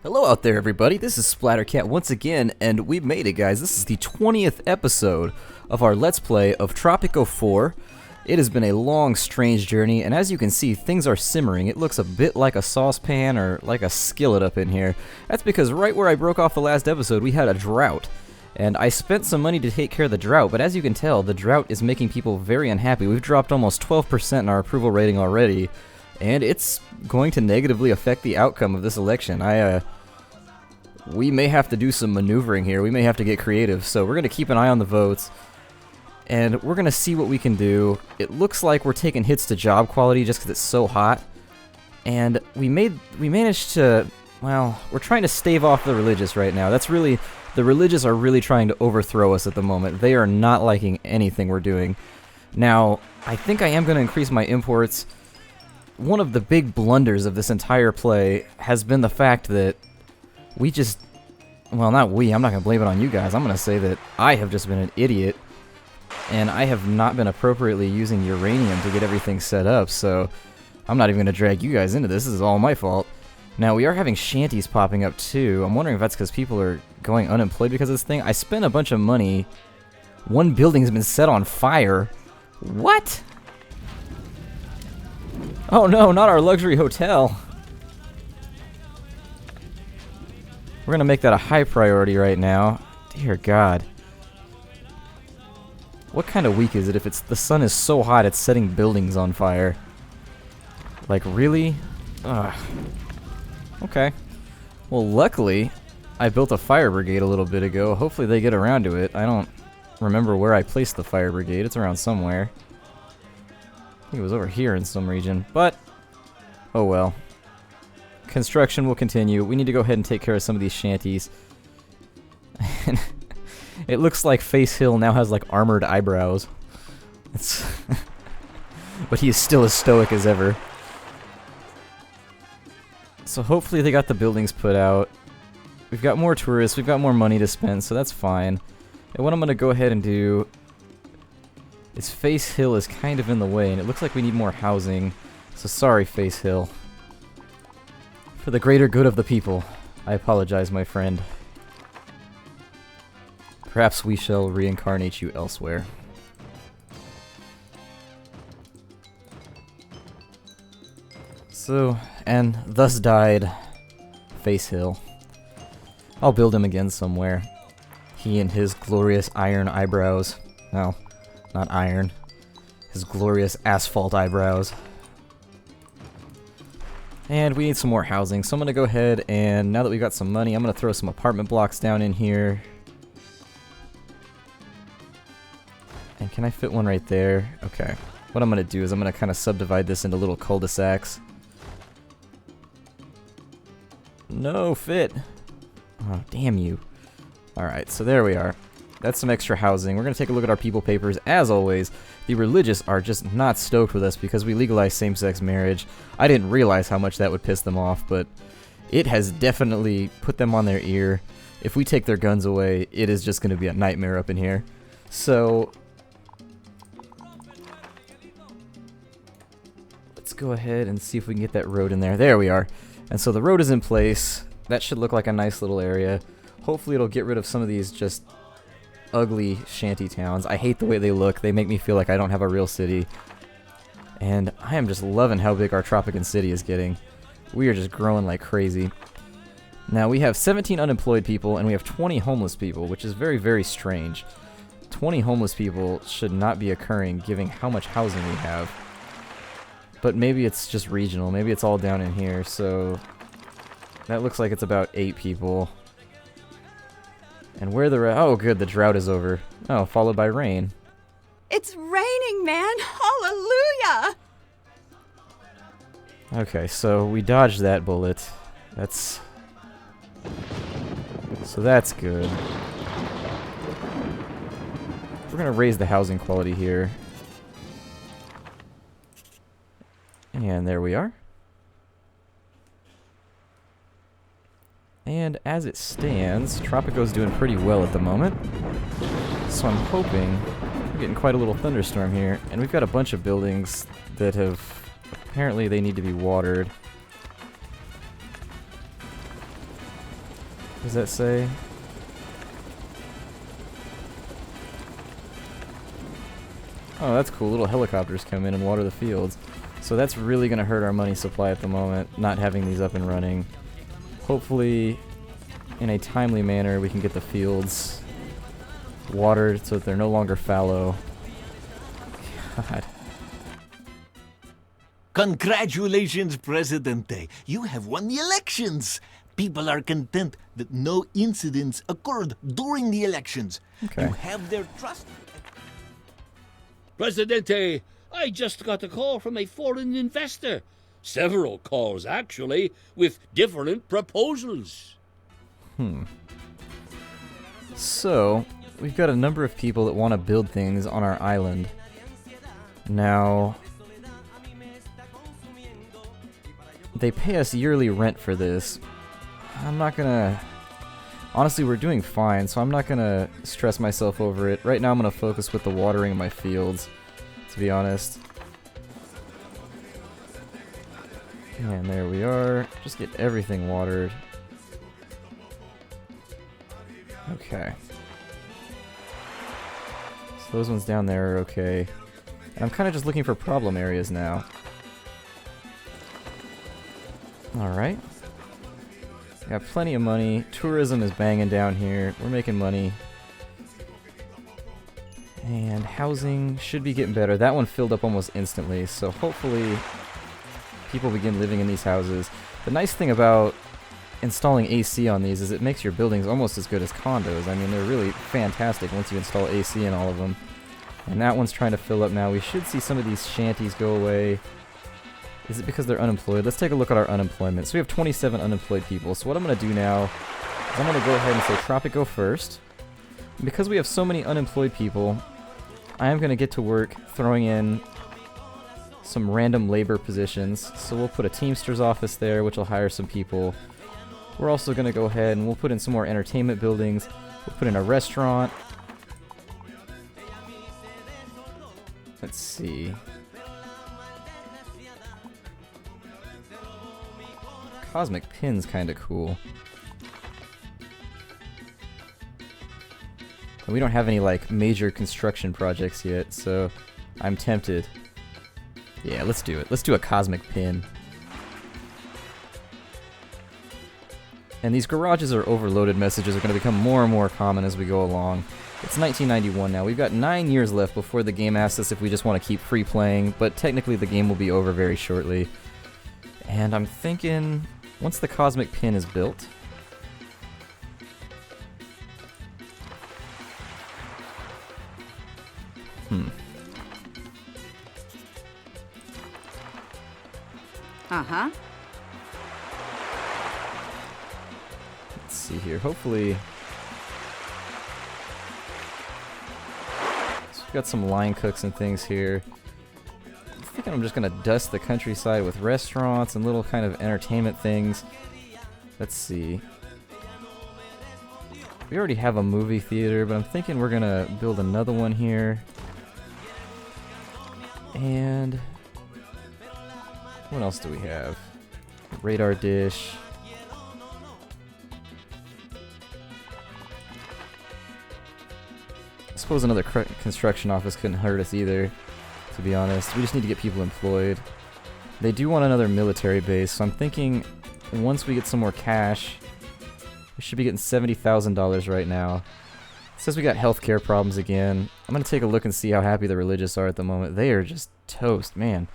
Hello out there, everybody. This is Splattercat once again, and we made it, guys. This is the 20th episode of our Let's Play of Tropico 4. It has been a long, strange journey, and as you can see, things are simmering. It looks a bit like a saucepan or like a skillet up in here. That's because right where I broke off the last episode, we had a drought. And I spent some money to take care of the drought, but as you can tell, the drought is making people very unhappy. We've dropped almost 12% in our approval rating already. And it's going to negatively affect the outcome of this election. We may have to do some maneuvering here. We may have to get creative. So we're going to keep an eye on the votes. And we're going to see what we can do. It looks like we're taking hits to job quality just because it's so hot. And we managed to, well, we're trying to stave off the religious right now. The religious are really trying to overthrow us at the moment. They are not liking anything we're doing. Now, I think I am going to increase my imports. One of the big blunders of this entire play has been the fact that we just, well, not we, I'm not going to blame it on you guys. I'm going to say that I have just been an idiot, and I have not been appropriately using uranium to get everything set up, so I'm not even going to drag you guys into this. This is all my fault. Now, we are having shanties popping up, too. I'm wondering if that's because people are going unemployed because of this thing. I spent a bunch of money. One building has been set on fire. What? Oh no, not our luxury hotel. We're gonna make that a high priority right now. Dear God. What kind of week is it if the sun is so hot it's setting buildings on fire? Like, really? Ugh. Okay. Well, luckily, I built a fire brigade a little bit ago. Hopefully they get around to it. I don't remember where I placed the fire brigade. It's around somewhere. I think it was over here in some region, but oh well. Construction will continue. We need to go ahead and take care of some of these shanties. It looks like Face Hill now has like armored eyebrows. It's but he is still as stoic as ever. So hopefully they got the buildings put out. We've got more tourists, we've got more money to spend, so that's fine. And what I'm going to go ahead and do is Face Hill is kind of in the way, and it looks like we need more housing. So sorry, Face Hill. For the greater good of the people, I apologize, my friend. Perhaps we shall reincarnate you elsewhere. So, and thus died Face Hill. I'll build him again somewhere. He and his glorious iron eyebrows. No. Not iron. His glorious asphalt eyebrows. And we need some more housing, so I'm going to go ahead and, now that we've got some money, I'm going to throw some apartment blocks down in here. And can I fit one right there? Okay. What I'm going to do is I'm going to kind of subdivide this into little cul-de-sacs. No fit. Oh, damn you. Alright, so there we are. That's some extra housing. We're going to take a look at our people papers. As always, the religious are just not stoked with us because we legalized same-sex marriage. I didn't realize how much that would piss them off, but it has definitely put them on their ear. If we take their guns away, it is just going to be a nightmare up in here. So let's go ahead and see if we can get that road in there. There we are. And so the road is in place. That should look like a nice little area. Hopefully it'll get rid of some of these just ugly shanty towns. I hate the way they look. They make me feel like I don't have a real city. And I am just loving how big our Tropican city is getting. We are just growing like crazy. Now we have 17 unemployed people and we have 20 homeless people, which is very, very strange. 20 homeless people should not be occurring given how much housing we have. But maybe it's just regional. Maybe it's all down in here. So that looks like it's about 8 people. And where oh good, the drought is over. Oh, followed by rain. It's raining, man! Hallelujah! Okay, so we dodged that bullet. So that's good. We're gonna raise the housing quality here. And there we are. And as it stands, Tropico's doing pretty well at the moment. So I'm hoping we're getting quite a little thunderstorm here. And we've got a bunch of buildings that have, apparently they need to be watered. What does that say? Oh, that's cool. Little helicopters come in and water the fields. So that's really going to hurt our money supply at the moment, not having these up and running. Hopefully, in a timely manner, we can get the fields watered so that they're no longer fallow. God. Congratulations, Presidente. You have won the elections. People are content that no incidents occurred during the elections. Okay. You have their trust. Presidente, I just got a call from a foreign investor. Several calls, actually, with different proposals. So, we've got a number of people that want to build things on our island. Now, they pay us yearly rent for this. I'm not gonna... Honestly, we're doing fine, so I'm not gonna stress myself over it. Right now I'm gonna focus with the watering of my fields, to be honest. And there we are. Just get everything watered. Okay. So those ones down there are okay. And I'm kind of just looking for problem areas now. Alright. Got plenty of money. Tourism is banging down here. We're making money. And housing should be getting better. That one filled up almost instantly, so hopefully people begin living in these houses. The nice thing about installing AC on these is it makes your buildings almost as good as condos. I mean, they're really fantastic once you install AC in all of them. And that one's trying to fill up now. We should see some of these shanties go away. Is it because they're unemployed? Let's take a look at our unemployment. So we have 27 unemployed people. So what I'm going to do now is I'm going to go ahead and say Tropico first. And because we have so many unemployed people, I am going to get to work throwing in some random labor positions. So we'll put a Teamster's office there, which will hire some people. We're also going to go ahead and we'll put in some more entertainment buildings. We'll put in a restaurant. Let's see. Cosmic Pin's kinda cool. And we don't have any like major construction projects yet, so I'm tempted. Yeah, let's do it. Let's do a Cosmic Pin. And these garages are overloaded messages are going to become more and more common as we go along. It's 1991 now. We've got 9 years left before the game asks us if we just want to keep free playing, but technically the game will be over very shortly. And I'm thinking, once the Cosmic Pin is built, Uh-huh. let's see here, hopefully... So we've got some line cooks and things here. I'm thinking I'm just going to dust the countryside with restaurants and little kind of entertainment things. Let's see. We already have a movie theater, but I'm thinking we're going to build another one here. And... what else do we have? Radar dish. I suppose another construction office couldn't hurt us either, to be honest. We just need to get people employed. They do want another military base, so I'm thinking once we get some more cash, we should be getting $70,000 right now. It says we got healthcare problems again. I'm going to take a look and see how happy the religious are at the moment. They are just toast, man.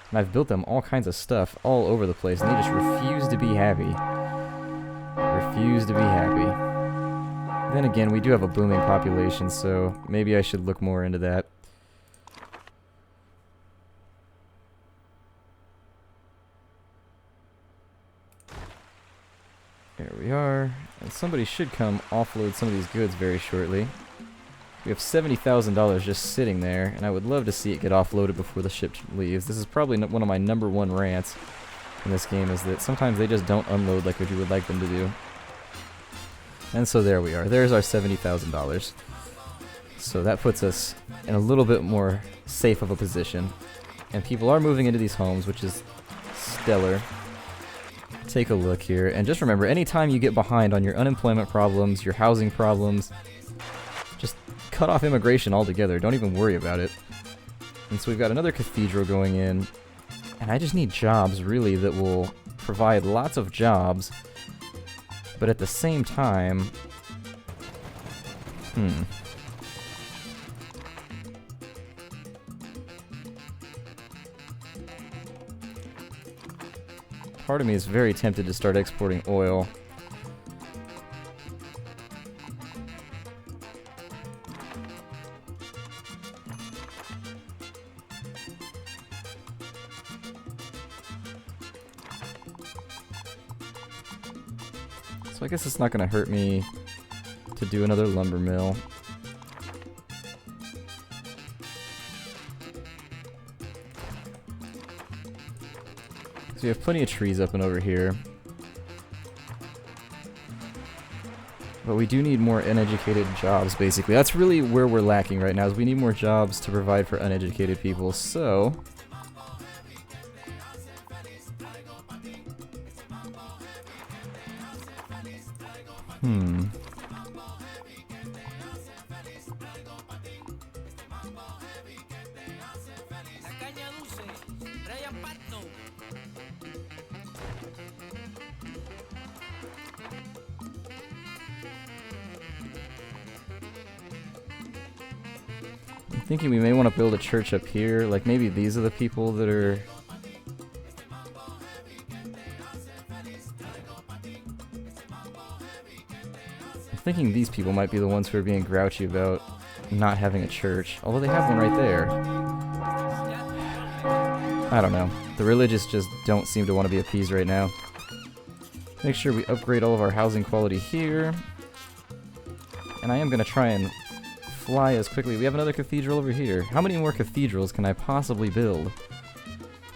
And I've built them all kinds of stuff all over the place, and they just refuse to be happy. Refuse to be happy. Then again, we do have a booming population, so maybe I should look more into that. There we are. And somebody should come offload some of these goods very shortly. We have $70,000 just sitting there, and I would love to see it get offloaded before the ship leaves. This is probably one of my #1 rants in this game, is that sometimes they just don't unload like what you would like them to do. And so there we are. There's our $70,000. So that puts us in a little bit more safe of a position. And people are moving into these homes, which is stellar. take a look here, and just remember, anytime you get behind on your unemployment problems, your housing problems, just cut off immigration altogether. Don't even worry about it. And so we've got another cathedral going in, and I just need jobs, really, that will provide lots of jobs, but at the same time... Part of me is very tempted to start exporting oil. So I guess it's not going to hurt me to do another lumber mill. So we have plenty of trees up and over here. But we do need more uneducated jobs, basically. That's really where we're lacking right now, is we need more jobs to provide for uneducated people, so... I'm thinking we may want to build a church up here, like maybe these are the people that are... I'm thinking these people might be the ones who are being grouchy about not having a church, although they have one right there. I don't know. The religious just don't seem to want to be appeased right now. Make sure we upgrade all of our housing quality here. And I am going to try and fly as quickly. We have another cathedral over here. How many more cathedrals can I possibly build?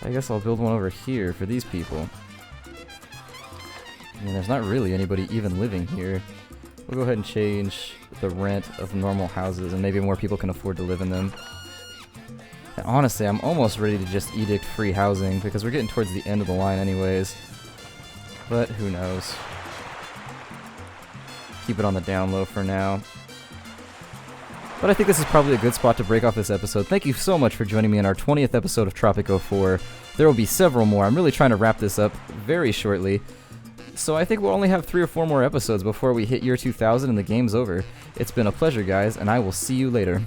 I guess I'll build one over here for these people. I mean, there's not really anybody even living here. We'll go ahead and change the rent of normal houses, and maybe more people can afford to live in them. And honestly, I'm almost ready to just edict free housing, because we're getting towards the end of the line anyways. But who knows. Keep it on the down low for now. But I think this is probably a good spot to break off this episode. Thank you so much for joining me in our 20th episode of Tropico 4. There will be several more. I'm really trying to wrap this up very shortly. So I think we'll only have 3 or 4 more episodes before we hit year 2000 and the game's over. It's been a pleasure, guys, and I will see you later.